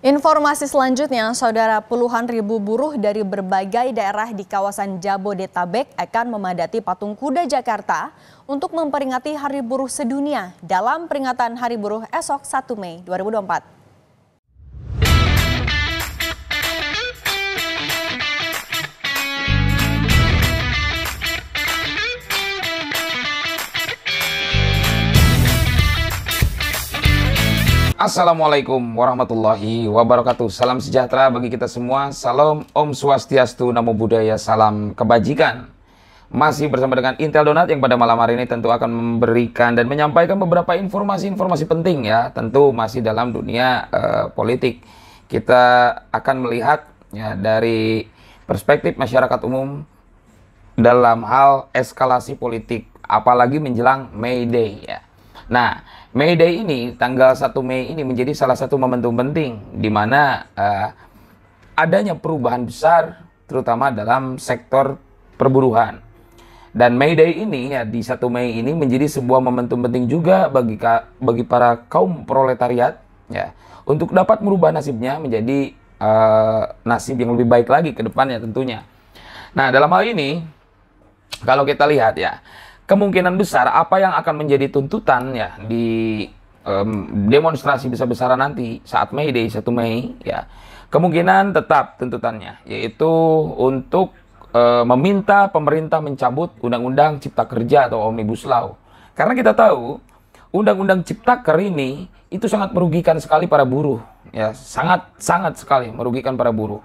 Informasi selanjutnya, saudara, puluhan ribu buruh dari berbagai daerah di kawasan Jabodetabek akan memadati Patung Kuda Jakarta untuk memperingati Hari Buruh Sedunia dalam peringatan Hari Buruh esok 1 Mei 2024. Assalamualaikum warahmatullahi wabarakatuh. Salam sejahtera bagi kita semua. Salam Om Swastiastu, Namo Buddhaya, salam kebajikan. Masih bersama dengan Intel Donat yang pada malam hari ini tentu akan memberikan dan menyampaikan beberapa informasi-informasi penting ya. Tentu masih dalam dunia politik. Kita akan melihat ya dari perspektif masyarakat umum dalam hal eskalasi politik, apalagi menjelang May Day ya. Nah, May Day ini, tanggal 1 Mei ini menjadi salah satu momentum penting di mana adanya perubahan besar terutama dalam sektor perburuhan. Dan May Day ini ya, di 1 Mei ini menjadi sebuah momentum penting juga bagi para kaum proletariat ya untuk dapat merubah nasibnya menjadi nasib yang lebih baik lagi ke depannya tentunya. Nah, dalam hal ini kalau kita lihat ya, kemungkinan besar apa yang akan menjadi tuntutan ya di demonstrasi besar-besaran nanti saat May Day 1 Mei ya, kemungkinan tetap tuntutannya yaitu untuk meminta pemerintah mencabut Undang-Undang Cipta Kerja atau Omnibus Law. Karena kita tahu Undang-Undang Ciptaker ini itu sangat merugikan sekali para buruh ya, sangat sekali merugikan para buruh.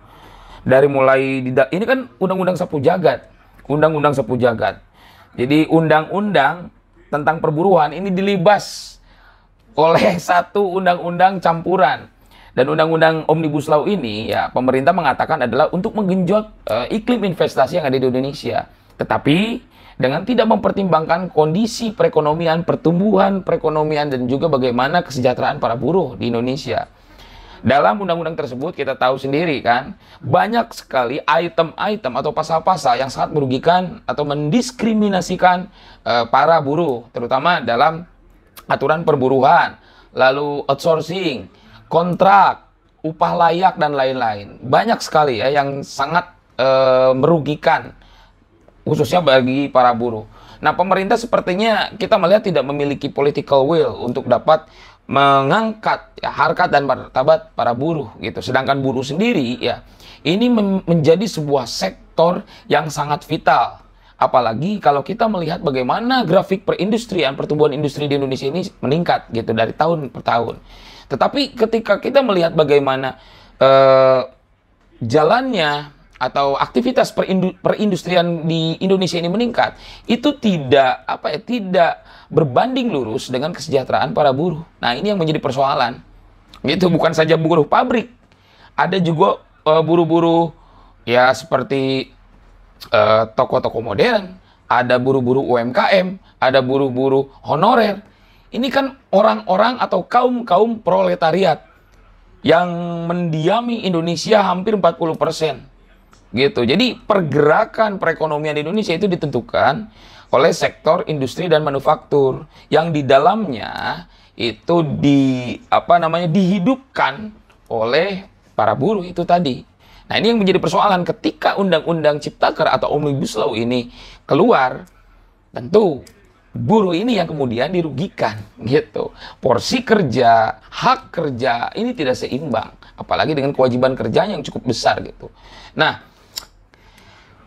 Dari mulai ini kan Undang-Undang Sapu Jagat, Undang-Undang Sapu Jagat. Jadi undang-undang tentang perburuhan ini dilibas oleh satu undang-undang campuran. Dan undang-undang Omnibus Law ini ya pemerintah mengatakan adalah untuk menggenjot iklim investasi yang ada di Indonesia. Tetapi dengan tidak mempertimbangkan kondisi perekonomian, pertumbuhan perekonomian dan juga bagaimana kesejahteraan para buruh di Indonesia. Dalam undang-undang tersebut kita tahu sendiri kan, banyak sekali item-item atau pasal-pasal yang sangat merugikan atau mendiskriminasikan para buruh, terutama dalam aturan perburuhan, lalu outsourcing, kontrak, upah layak dan lain-lain. Banyak sekali ya yang sangat merugikan khususnya bagi para buruh. Nah, pemerintah sepertinya kita melihat tidak memiliki political will untuk dapat mengangkat ya, harkat dan martabat para buruh gitu. Sedangkan buruh sendiri ya ini menjadi sebuah sektor yang sangat vital. Apalagi kalau kita melihat bagaimana grafik perindustrian, pertumbuhan industri di Indonesia ini meningkat gitu dari tahun per tahun. Tetapi ketika kita melihat bagaimana jalannya atau aktivitas perindustrian di Indonesia ini meningkat, itu tidak berbanding lurus dengan kesejahteraan para buruh. Nah, ini yang menjadi persoalan. Itu bukan saja buruh pabrik, ada juga buruh-buruh ya seperti toko-toko modern, ada buruh-buruh UMKM, ada buruh-buruh honorer. Ini kan orang-orang atau kaum-kaum proletariat yang mendiami Indonesia hampir 40%. Gitu. Jadi pergerakan perekonomian di Indonesia itu ditentukan oleh sektor industri dan manufaktur yang di dalamnya itu dihidupkan oleh para buruh itu tadi. Nah, ini yang menjadi persoalan ketika Undang-Undang Ciptaker atau Omnibus Law ini keluar, tentu buruh ini yang kemudian dirugikan gitu. Porsi kerja, hak kerja ini tidak seimbang, apalagi dengan kewajiban kerjanya yang cukup besar gitu. Nah,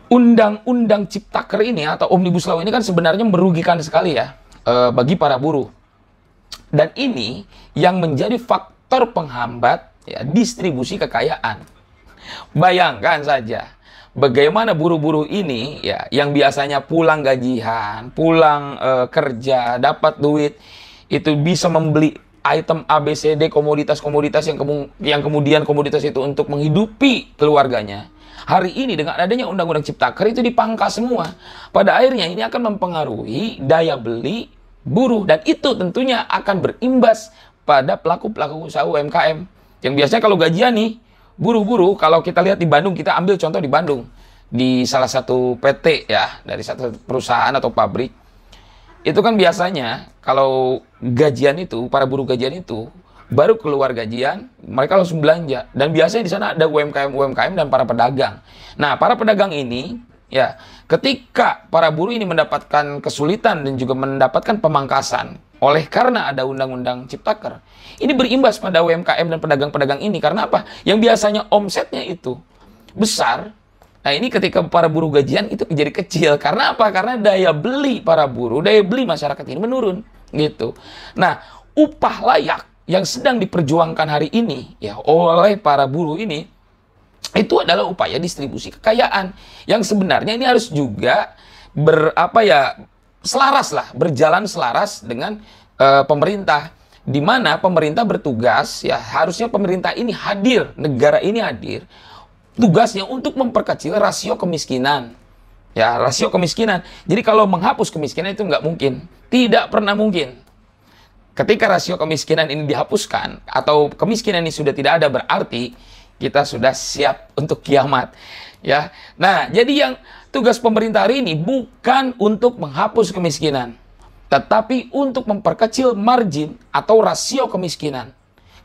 Undang-Undang Ciptaker ini atau Omnibus Law ini kan sebenarnya merugikan sekali ya bagi para buruh. Dan ini yang menjadi faktor penghambat ya, distribusi kekayaan. Bayangkan saja bagaimana buruh-buruh ini ya yang biasanya pulang gajian, pulang kerja, dapat duit, itu bisa membeli item ABCD komoditas-komoditas yang kemudian komoditas itu untuk menghidupi keluarganya. Hari ini dengan adanya Undang-Undang Ciptaker itu dipangkas semua. Pada akhirnya ini akan mempengaruhi daya beli buruh dan itu tentunya akan berimbas pada pelaku-pelaku usaha UMKM. Yang biasanya kalau gajian nih, buruh-buruh kalau kita lihat di Bandung, kita ambil contoh di Bandung. Di salah satu PT ya, dari satu perusahaan atau pabrik. Itu kan biasanya kalau gajian itu, para buruh gajian itu baru keluar gajian, mereka langsung belanja. Dan biasanya di sana ada UMKM dan para pedagang. Nah, para pedagang ini, ya, ketika para buruh ini mendapatkan kesulitan dan juga mendapatkan pemangkasan, oleh karena ada Undang-Undang Ciptaker, ini berimbas pada UMKM dan pedagang-pedagang ini. Karena apa? Yang biasanya omsetnya itu besar, nah ini ketika para buruh gajian itu jadi kecil. Karena apa? Karena daya beli para buruh, daya beli masyarakat ini menurun, gitu. Nah, upah layak yang sedang diperjuangkan hari ini ya oleh para buruh ini, itu adalah upaya distribusi kekayaan yang sebenarnya ini harus juga berjalan selaras dengan pemerintah, di mana pemerintah bertugas, ya harusnya pemerintah ini hadir, negara ini hadir, tugasnya untuk memperkecil rasio kemiskinan. Ya, rasio kemiskinan. Jadi kalau menghapus kemiskinan itu nggak mungkin. Tidak pernah mungkin. Ketika rasio kemiskinan ini dihapuskan, atau kemiskinan ini sudah tidak ada, berarti kita sudah siap untuk kiamat. Ya. Nah, jadi yang tugas pemerintah hari ini bukan untuk menghapus kemiskinan, tetapi untuk memperkecil margin atau rasio kemiskinan.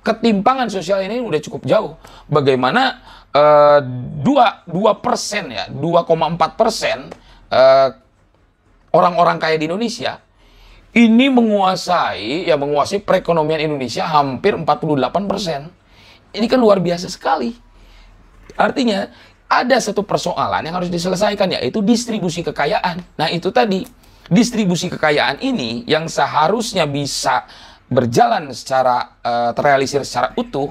Ketimpangan sosial ini udah cukup jauh. Bagaimana 2% ya, 2,4% orang-orang kaya di Indonesia ini menguasai perekonomian Indonesia hampir 48%. Ini kan luar biasa sekali. Artinya ada satu persoalan yang harus diselesaikan, yaitu distribusi kekayaan. Nah, itu tadi, distribusi kekayaan ini yang seharusnya bisa berjalan secara terrealisir secara utuh,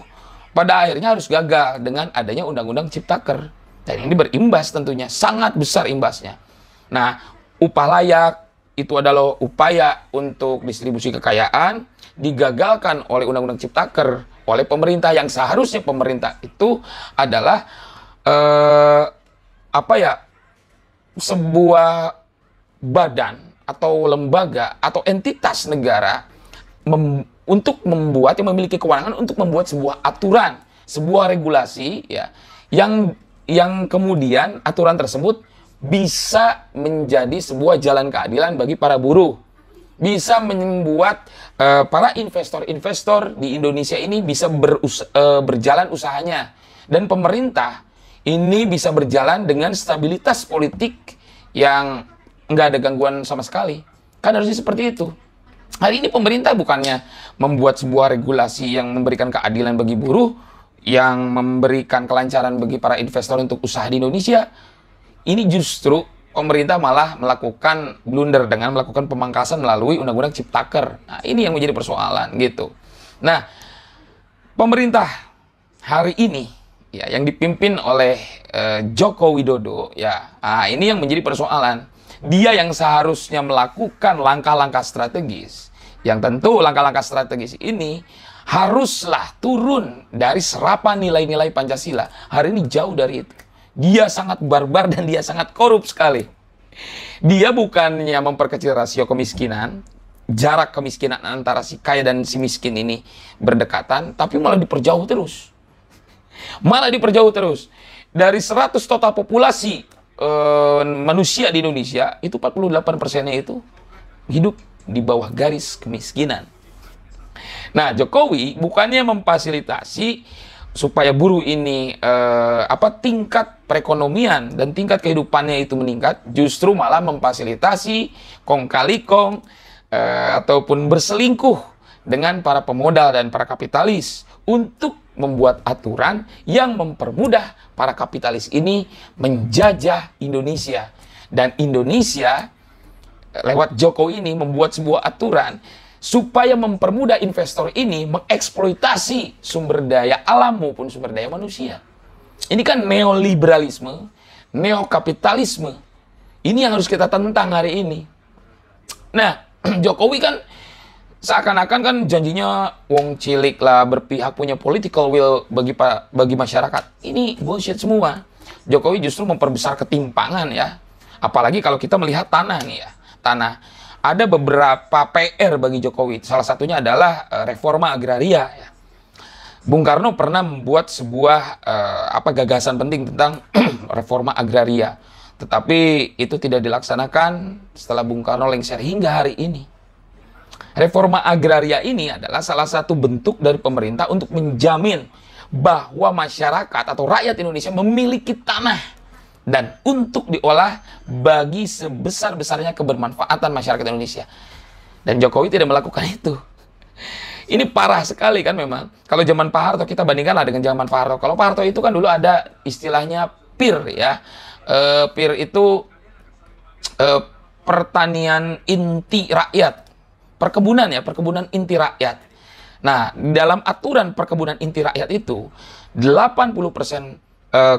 pada akhirnya harus gagal dengan adanya Undang-Undang Ciptaker. Dan ini berimbas tentunya, sangat besar imbasnya. Nah, upah layak itu adalah upaya untuk distribusi kekayaan, digagalkan oleh Undang-Undang Ciptaker oleh pemerintah, yang seharusnya pemerintah itu adalah sebuah badan atau lembaga atau entitas negara untuk membuat, yang memiliki kewenangan untuk membuat sebuah aturan, sebuah regulasi, ya, yang kemudian aturan tersebut bisa menjadi sebuah jalan keadilan bagi para buruh, bisa membuat para investor-investor di Indonesia ini bisa berjalan usahanya, dan pemerintah ini bisa berjalan dengan stabilitas politik yang nggak ada gangguan sama sekali. Kan harusnya seperti itu. Hari ini pemerintah bukannya membuat sebuah regulasi yang memberikan keadilan bagi buruh, yang memberikan kelancaran bagi para investor untuk usaha di Indonesia. Ini justru pemerintah malah melakukan blunder dengan melakukan pemangkasan melalui Undang-Undang Ciptaker. Nah, ini yang menjadi persoalan, gitu. Nah, pemerintah hari ini, ya, yang dipimpin oleh Joko Widodo, ya, ini yang menjadi persoalan. Dia yang seharusnya melakukan langkah-langkah strategis, yang tentu langkah-langkah strategis ini haruslah turun dari serapan nilai-nilai Pancasila. Hari ini jauh dari itu. Dia sangat barbar dan dia sangat korup sekali. Dia bukannya memperkecil rasio kemiskinan, jarak kemiskinan antara si kaya dan si miskin ini berdekatan, tapi malah diperjauh terus. Malah diperjauh terus. Dari 100 total populasi manusia di Indonesia, itu 48%-nya itu hidup di bawah garis kemiskinan. Nah, Jokowi bukannya memfasilitasi supaya buruh ini tingkat perekonomian dan tingkat kehidupannya itu meningkat, justru malah memfasilitasi kong kali kong ataupun berselingkuh dengan para pemodal dan para kapitalis untuk membuat aturan yang mempermudah para kapitalis ini menjajah Indonesia. Dan Indonesia lewat Jokowi ini membuat sebuah aturan supaya mempermudah investor ini mengeksploitasi sumber daya alam maupun sumber daya manusia. Ini kan neoliberalisme, neokapitalisme. Ini yang harus kita tentang hari ini. Nah, Jokowi kan seakan-akan kan janjinya wong cilik lah, berpihak, punya political will bagi masyarakat. Ini bullshit semua. Jokowi justru memperbesar ketimpangan, ya. Apalagi kalau kita melihat tanah nih, ya. Tanah. Ada beberapa PR bagi Jokowi. Salah satunya adalah reforma agraria, ya. Bung Karno pernah membuat sebuah gagasan penting tentang reforma agraria. Tetapi itu tidak dilaksanakan setelah Bung Karno lengser hingga hari ini. Reforma agraria ini adalah salah satu bentuk dari pemerintah untuk menjamin bahwa masyarakat atau rakyat Indonesia memiliki tanah dan untuk diolah bagi sebesar-besarnya kebermanfaatan masyarakat Indonesia. Dan Jokowi tidak melakukan itu. Ini parah sekali kan memang. Kalau zaman Pak Harto, kita bandingkanlah dengan zaman Pak Harto. Kalau Pak Harto itu kan dulu ada istilahnya PIR ya. PIR itu pertanian inti rakyat. Perkebunan ya, perkebunan inti rakyat. Nah, dalam aturan perkebunan inti rakyat itu, 80%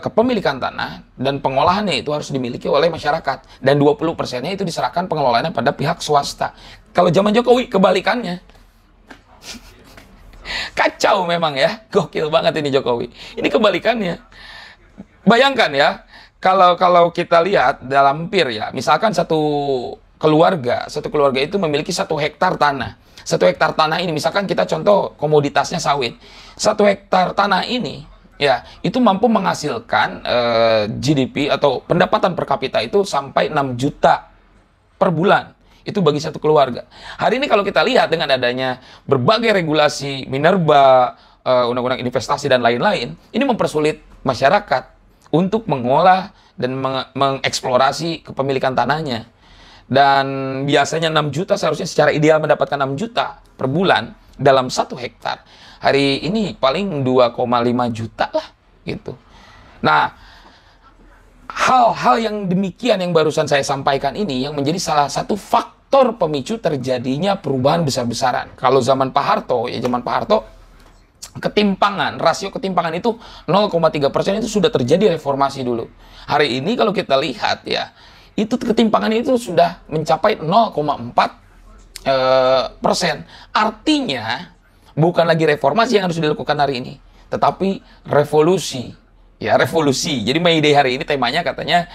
kepemilikan tanah dan pengolahannya itu harus dimiliki oleh masyarakat. Dan 20%-nya itu diserahkan pengelolaannya pada pihak swasta. Kalau zaman Jokowi, kebalikannya. Kacau memang ya, gokil banget ini Jokowi. Ini kebalikannya. Bayangkan ya, kalau kita lihat dalam PIR ya, misalkan satu keluarga itu memiliki 1 hektar tanah. 1 hektar tanah ini, misalkan kita contoh komoditasnya sawit. 1 hektar tanah ini, ya, itu mampu menghasilkan GDP atau pendapatan per kapita itu sampai 6 juta per bulan. Itu bagi satu keluarga. Hari ini kalau kita lihat dengan adanya berbagai regulasi, minerba, undang-undang investasi dan lain-lain, ini mempersulit masyarakat untuk mengolah dan mengeksplorasi kepemilikan tanahnya. Dan biasanya 6 juta seharusnya secara ideal mendapatkan 6 juta per bulan dalam 1 hektar. Hari ini paling 2,5 juta lah gitu. Nah, hal-hal yang demikian yang barusan saya sampaikan ini yang menjadi salah satu faktor pemicu terjadinya perubahan besar-besaran. Kalau zaman Pak Harto, ya zaman Pak Harto, rasio ketimpangan itu 0,3% itu sudah terjadi reformasi dulu. Hari ini kalau kita lihat ya, itu ketimpangan itu sudah mencapai 0,4%. Artinya, bukan lagi reformasi yang harus dilakukan hari ini, tetapi revolusi. Ya, revolusi. Jadi May Day hari ini temanya katanya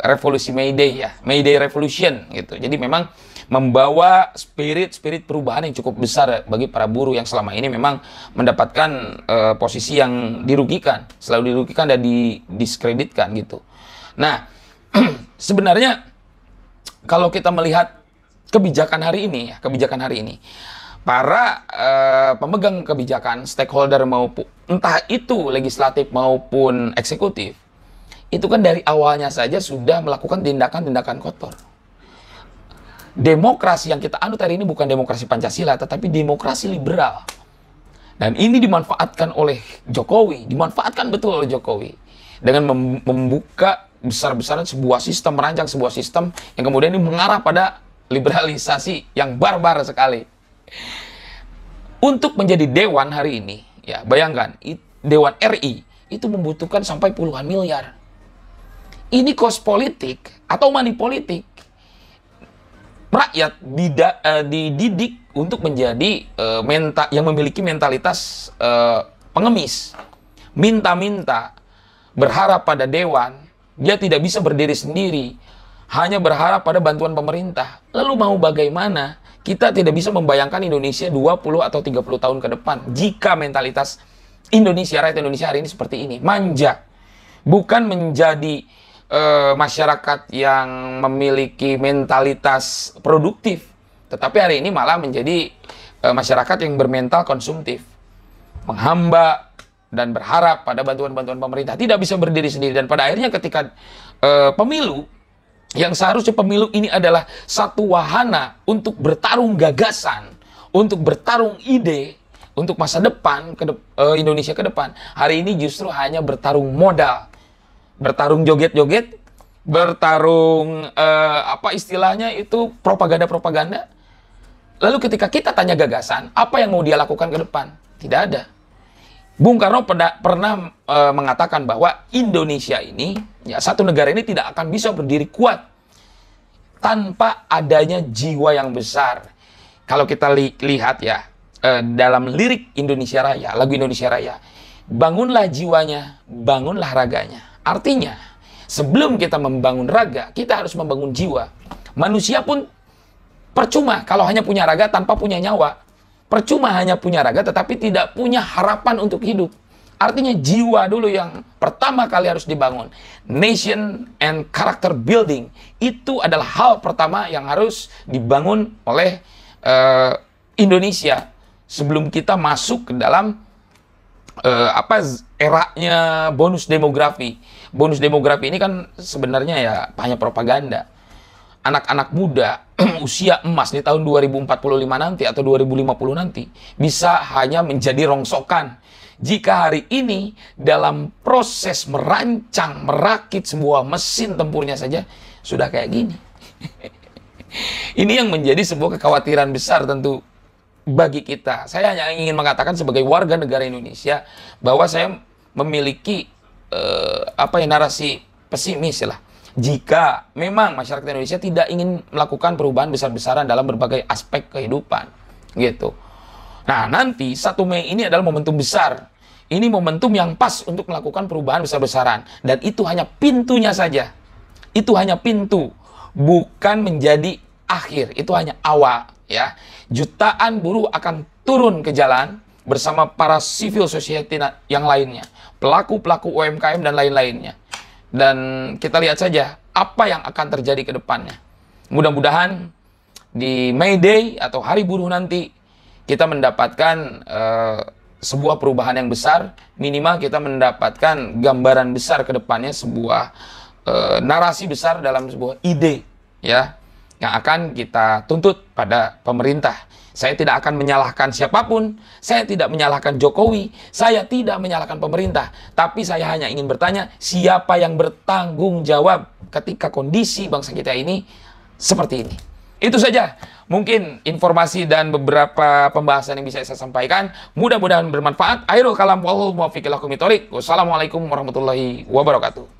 revolusi May Day ya. May Day Revolution gitu. Jadi memang membawa spirit perubahan yang cukup besar bagi para buruh yang selama ini memang mendapatkan posisi yang dirugikan, selalu dirugikan dan didiskreditkan gitu. Nah, sebenarnya kalau kita melihat kebijakan hari ini, para pemegang kebijakan, stakeholder maupun entah itu legislatif maupun eksekutif, itu kan dari awalnya saja sudah melakukan tindakan-tindakan kotor. Demokrasi yang kita anut hari ini bukan demokrasi Pancasila, tetapi demokrasi liberal. Dan ini dimanfaatkan oleh Jokowi, dimanfaatkan betul oleh Jokowi dengan membuka besar-besaran sebuah sistem, merancang sebuah sistem yang kemudian ini mengarah pada liberalisasi yang barbar sekali. Untuk menjadi dewan hari ini, ya bayangkan, Dewan RI itu membutuhkan sampai puluhan miliar. Ini kos politik atau money politik. Rakyat dididik untuk menjadi yang memiliki mentalitas pengemis. Minta-minta, berharap pada dewan. Dia tidak bisa berdiri sendiri, hanya berharap pada bantuan pemerintah. Lalu mau bagaimana? Kita tidak bisa membayangkan Indonesia 20 atau 30 tahun ke depan jika mentalitas Indonesia, rakyat Indonesia hari ini seperti ini. Manja. Bukan menjadi masyarakat yang memiliki mentalitas produktif. Tetapi hari ini malah menjadi masyarakat yang bermental konsumtif. Menghamba dan berharap pada bantuan-bantuan pemerintah, tidak bisa berdiri sendiri. Dan pada akhirnya ketika pemilu, yang seharusnya pemilu ini adalah satu wahana untuk bertarung gagasan, untuk bertarung ide, untuk masa depan Indonesia ke depan, hari ini justru hanya bertarung modal, bertarung joget-joget, bertarung apa istilahnya itu propaganda-propaganda. Lalu ketika kita tanya gagasan, apa yang mau dia lakukan ke depan? Tidak ada. Bung Karno pernah mengatakan bahwa Indonesia ini, ya, satu negara ini tidak akan bisa berdiri kuat tanpa adanya jiwa yang besar. Kalau kita lihat ya, dalam lirik Indonesia Raya, lagu Indonesia Raya, bangunlah jiwanya, bangunlah raganya. Artinya, sebelum kita membangun raga, kita harus membangun jiwa. Manusia pun percuma kalau hanya punya raga tanpa punya nyawa. Percuma hanya punya raga tetapi tidak punya harapan untuk hidup. Artinya jiwa dulu yang pertama kali harus dibangun. Nation and character building. Itu adalah hal pertama yang harus dibangun oleh Indonesia sebelum kita masuk ke dalam eranya bonus demografi. Bonus demografi ini kan sebenarnya ya hanya propaganda. Anak-anak muda usia emas di tahun 2045 nanti atau 2050 nanti bisa hanya menjadi rongsokan jika hari ini dalam proses merancang, merakit sebuah mesin tempurnya saja sudah kayak gini. Ini yang menjadi sebuah kekhawatiran besar tentu bagi kita. Saya hanya ingin mengatakan sebagai warga negara Indonesia bahwa saya memiliki narasi pesimis lah. Jika memang masyarakat Indonesia tidak ingin melakukan perubahan besar-besaran dalam berbagai aspek kehidupan, gitu. Nah, nanti 1 Mei ini adalah momentum besar. Ini momentum yang pas untuk melakukan perubahan besar-besaran. Dan itu hanya pintunya saja. Itu hanya pintu, bukan menjadi akhir. Itu hanya awal, ya. Jutaan buruh akan turun ke jalan bersama para civil society yang lainnya, pelaku-pelaku UMKM dan lain-lainnya. Dan kita lihat saja apa yang akan terjadi ke depannya. Mudah-mudahan di May Day atau Hari Buruh nanti kita mendapatkan sebuah perubahan yang besar. Minimal kita mendapatkan gambaran besar ke depannya, sebuah narasi besar dalam sebuah ide, ya, yang akan kita tuntut pada pemerintah. Saya tidak akan menyalahkan siapapun, saya tidak menyalahkan Jokowi, saya tidak menyalahkan pemerintah, tapi saya hanya ingin bertanya, siapa yang bertanggung jawab ketika kondisi bangsa kita ini seperti ini. Itu saja mungkin informasi dan beberapa pembahasan yang bisa saya sampaikan. Mudah-mudahan bermanfaat. Akhirul kalam, wallahul muwaffiq ila aqwamit thoriq. Wassalamualaikum warahmatullahi wabarakatuh.